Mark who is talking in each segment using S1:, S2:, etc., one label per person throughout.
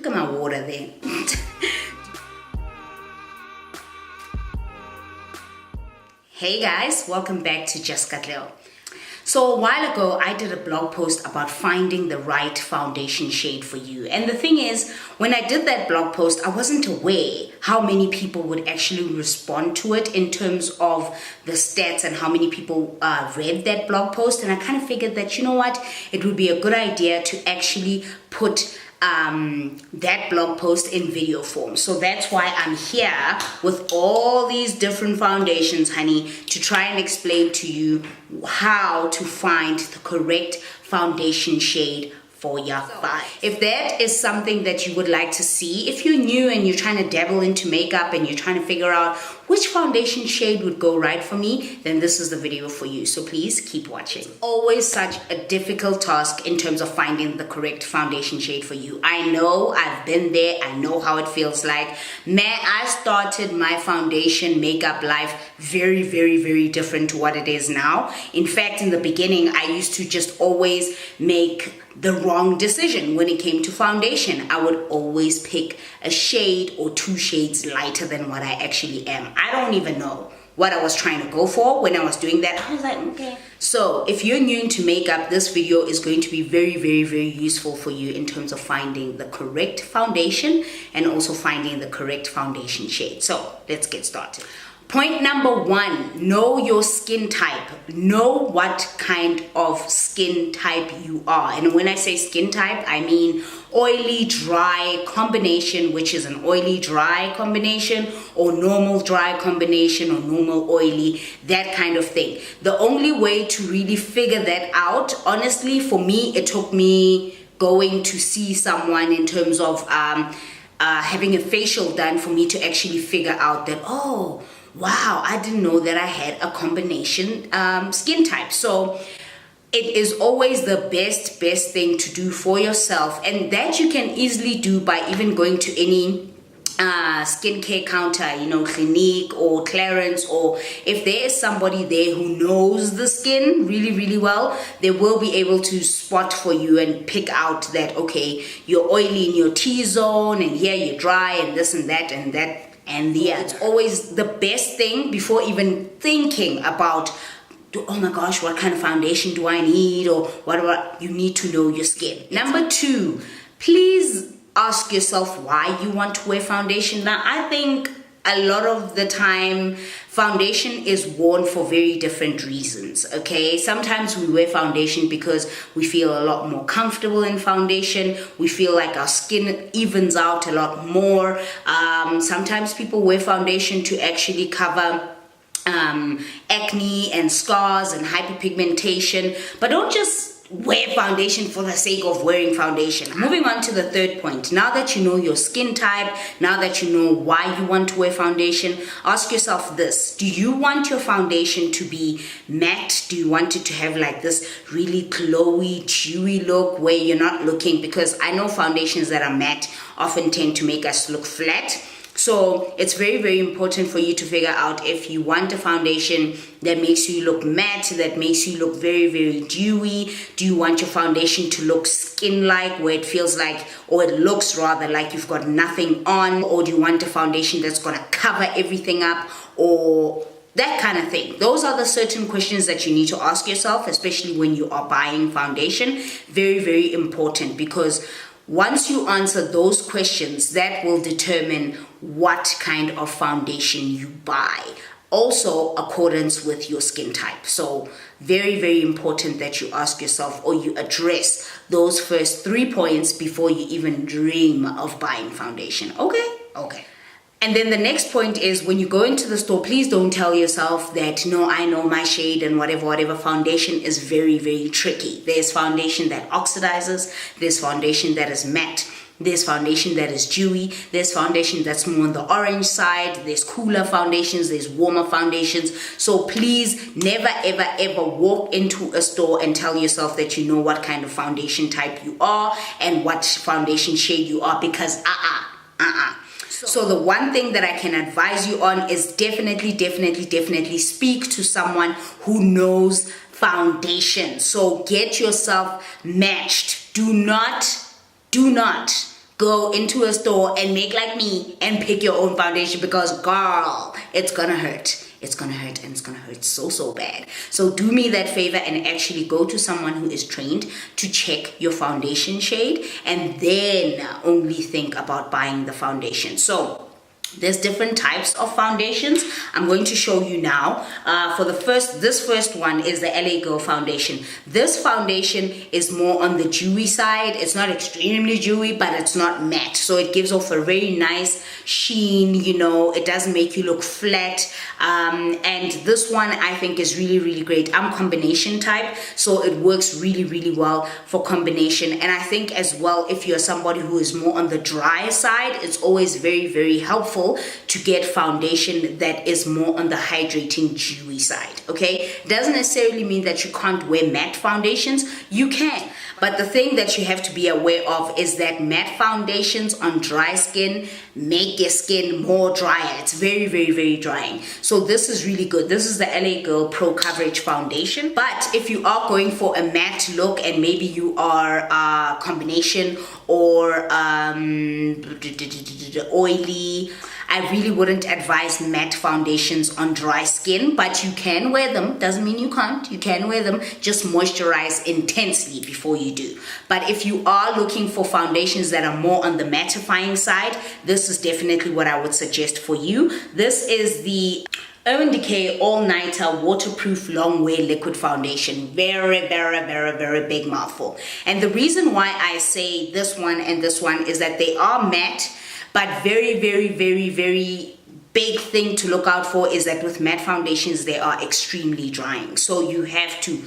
S1: Look at my water there. Hey guys, welcome back to Just Katleho. So a while ago, I did a blog post about finding the right foundation shade for you. And the thing is, when I did that blog post, I wasn't aware how many people would actually respond to it in terms of the stats and how many people read that blog post. And I kind of figured that, you know what, it would be a good idea to actually put that blog post in video form. So that's why I'm here with all these different foundations, honey, to try and explain to you how to find the correct foundation shade for your vibe. If that is something that you would like to see, if you're new and you're trying to dabble into makeup and you're trying to figure out which foundation shade would go right for me, then this is the video for you. So please keep watching. It's always such a difficult task in terms of finding the correct foundation shade for you. I know, I've been there, I know how it feels like. Man, I started my foundation makeup life very, very, very different to what it is now. In fact, in the beginning, I used to just always make the wrong decision when it came to foundation. I would always pick a shade or two shades lighter than what I actually am. I don't even know what I was trying to go for when I was doing that. I was like, okay. So if you're new into makeup, this video is going to be very, very, very useful for you in terms of finding the correct foundation and also finding the correct foundation shade. So let's get started. Point number one, know your skin type. Know what kind of skin type you are. And when I say skin type, I mean oily, dry combination, which is an oily, dry combination, or normal dry combination, or normal oily, that kind of thing. The only way to really figure that out, honestly, for me, it took me going to see someone in terms of having a facial done for me to actually figure out that, oh, wow, I didn't know that I had a combination skin type. So it is always the best thing to do for yourself, and that you can easily do by even going to any skincare counter, you know, Clinique or Clarins, or if there is somebody there who knows the skin really, really well, they will be able to spot for you and pick out that, okay, you're oily in your T-zone, and here you're dry, and this and that and that. And yeah, it's always the best thing before even thinking about, oh my gosh, what kind of foundation do I need, or what you need to know your skin. Number two, please ask yourself why you want to wear foundation. Now, I think a lot of the time foundation is worn for very different reasons, okay? Sometimes we wear foundation because we feel a lot more comfortable in foundation. We feel like our skin evens out a lot more. Sometimes people wear foundation to actually cover acne and scars and hyperpigmentation. But don't just wear foundation for the sake of wearing foundation. Moving on to the third point. Now that you know your skin type, now that you know why you want to wear foundation, ask yourself this: do you want your foundation to be matte? Do you want it to have like this really glowy, dewy look where you're not looking? Because I know foundations that are matte often tend to make us look flat. So it's very, very important for you to figure out if you want a foundation that makes you look matte, that makes you look very, very dewy. Do you want your foundation to look skin-like, where it feels like, or it looks rather like you've got nothing on? Or do you want a foundation that's going to cover everything up, or that kind of thing? Those are the certain questions that you need to ask yourself, especially when you are buying foundation. Very, very important, because once you answer those questions, that will determine what kind of foundation you buy. Also, accordance with your skin type. So very, very important that you ask yourself, or you address those first 3 points before you even dream of buying foundation. Okay. And then the next point is, when you go into the store, please don't tell yourself that, no, I know my shade and whatever. Foundation is very, very tricky. There's foundation that oxidizes. There's foundation that is matte. There's foundation that is dewy. There's foundation that's more on the orange side. There's cooler foundations. There's warmer foundations. So please never, ever, ever walk into a store and tell yourself that you know what kind of foundation type you are and what foundation shade you are, because So the one thing that I can advise you on is definitely speak to someone who knows foundation. So get yourself matched. Do not go into a store and make like me and pick your own foundation, because girl, it's gonna hurt. It's gonna hurt, and it's gonna hurt so bad. So do me that favor and actually go to someone who is trained to check your foundation shade, and then only think about buying the foundation. So there's different types of foundations. I'm going to show you now. This first one is the LA Girl foundation. This foundation is more on the dewy side. It's not extremely dewy, but it's not matte. So it gives off a very nice sheen, you know, it doesn't make you look flat. And this one I think is really great. I'm combination type, so it works really well for combination. And I think as well, if you're somebody who is more on the dry side, it's always very helpful to get foundation that is more on the hydrating dewy side. Okay, doesn't necessarily mean that you can't wear matte foundations. You can, but the thing that you have to be aware of is that matte foundations on dry skin make your skin more drier. It's very drying. So this is really good. This is the LA Girl Pro Coverage Foundation. But if you are going for a matte look and maybe you are a combination or oily, I really wouldn't advise matte foundations on dry skin, but you can wear them. Doesn't mean you can't. You can wear them. Just moisturize intensely before you do. But if you are looking for foundations that are more on the mattifying side, this is definitely what I would suggest for you. This is the Urban Decay All Nighter Waterproof Long Wear Liquid Foundation. Very big mouthful. And the reason why I say this one and this one is that they are matte, but very big thing to look out for is that with matte foundations, they are extremely drying. So you have to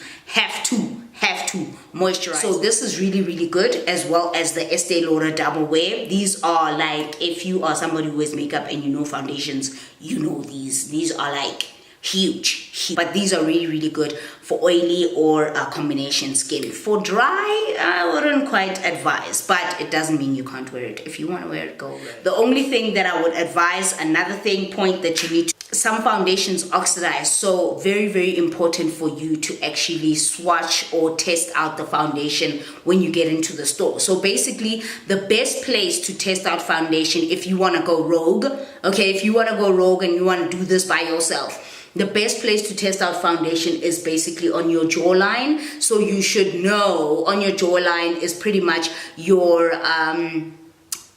S1: moisturize. So this is really good, as well as the Estee Lauder Double Wear. These are like, if you are somebody who wears makeup and you know foundations, you know these are like huge. But these are really good for oily or combination skin. For dry, I wouldn't quite advise, but it doesn't mean you can't wear it. If you want to wear it, go wear it. The only thing that I would advise, point that you need to, some foundations oxidize, so very important for you to actually swatch or test out the foundation when you get into the store. So basically, the best place to test out foundation, if you want to go rogue, okay, if you want to go rogue and you want to do this by yourself, the best place to test out foundation is basically on your jawline. So you should know on your jawline is pretty much your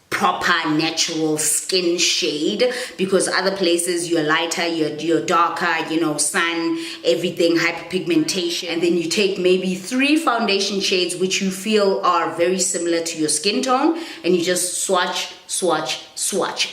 S1: proper natural skin shade, because other places you're lighter, you're darker, you know, sun, everything, hyperpigmentation, and then you take maybe 3 foundation shades which you feel are very similar to your skin tone, and you just swatch,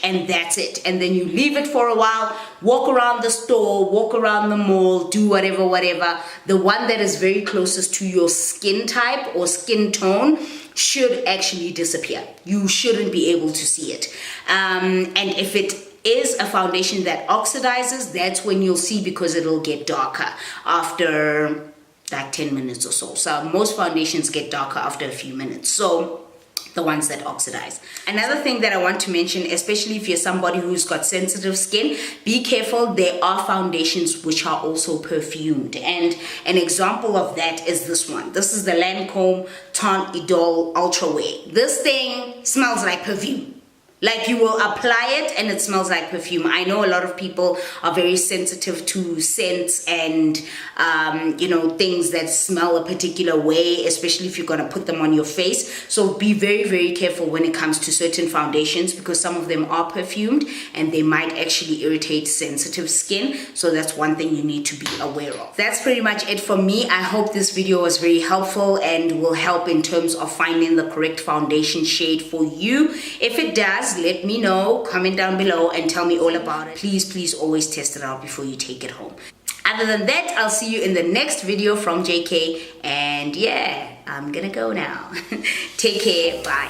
S1: and that's it. And then you leave it for a while, walk around the store, walk around the mall, do whatever. The one that is very closest to your skin type or skin tone should actually disappear. You shouldn't be able to see it. And if it is a foundation that oxidizes, that's when you'll see, because it'll get darker after like 10 minutes or so. So most foundations get darker after a few minutes. So the ones that oxidize. Another thing that I want to mention, especially if you're somebody who's got sensitive skin, be careful. There are foundations which are also perfumed, and an example of that is this one. This is the Lancome Teint Idole Ultra Wear. This thing smells like perfume. Like, you will apply it and it smells like perfume. I know a lot of people are very sensitive to scents and, you know, things that smell a particular way, especially if you're going to put them on your face. So be very careful when it comes to certain foundations, because some of them are perfumed and they might actually irritate sensitive skin. So that's one thing you need to be aware of. That's pretty much it for me. I hope this video was very helpful and will help in terms of finding the correct foundation shade for you. If it does, let me know, comment down below and tell me all about it. Please always test it out before you take it home. Other than that, I'll see you in the next video from JK, and yeah, I'm gonna go now. Take care, bye.